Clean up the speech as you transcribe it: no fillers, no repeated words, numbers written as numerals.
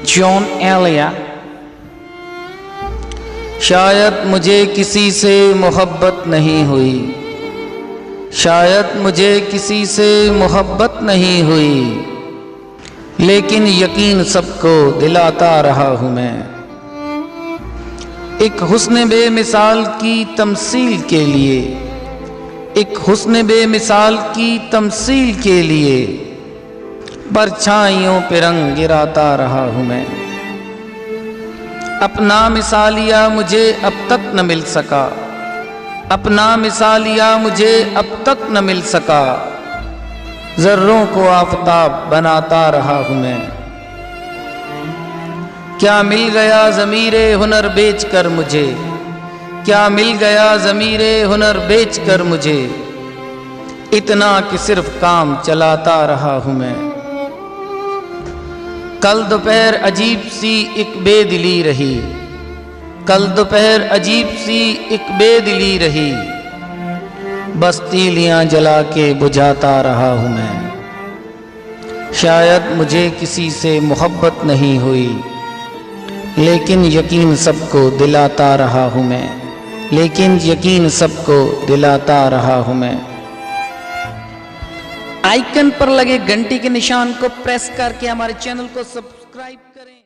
John Elia. शायद मुझे किसी से मोहब्बत नहीं हुई, शायद मुझे किसी से मोहब्बत नहीं हुई, लेकिन यकीन सबको दिलाता रहा हूँ मैं। एक हुस्न बेमिसाल की तमसील के लिए, एक हुस्न बेमिसाल की तमसील के लिए परछाइयों पे रंग गिराता रहा हूँ मैं। अपना मिसालिया मुझे अब तक न मिल सका, अपना मिसालिया मुझे अब तक न मिल सका, जर्रों को आफताब बनाता रहा हूँ मैं। क्या मिल गया ज़मीरे हुनर बेच कर मुझे, क्या मिल गया ज़मीरे हुनर बेच कर मुझे, इतना कि सिर्फ काम चलाता रहा हूँ मैं। कल दोपहर अजीब सी एक बेदिली रही, कल दोपहर अजीब सी एक बेदिली रही, बस तीलियां जला के बुझाता रहा हूँ मैं। शायद मुझे किसी से मोहब्बत नहीं हुई, लेकिन यकीन सबको दिलाता रहा हूँ मैं, लेकिन यकीन सबको दिलाता रहा हूँ मैं। आइकन पर लगे घंटी के निशान को प्रेस करके हमारे चैनल को सब्सक्राइब करें।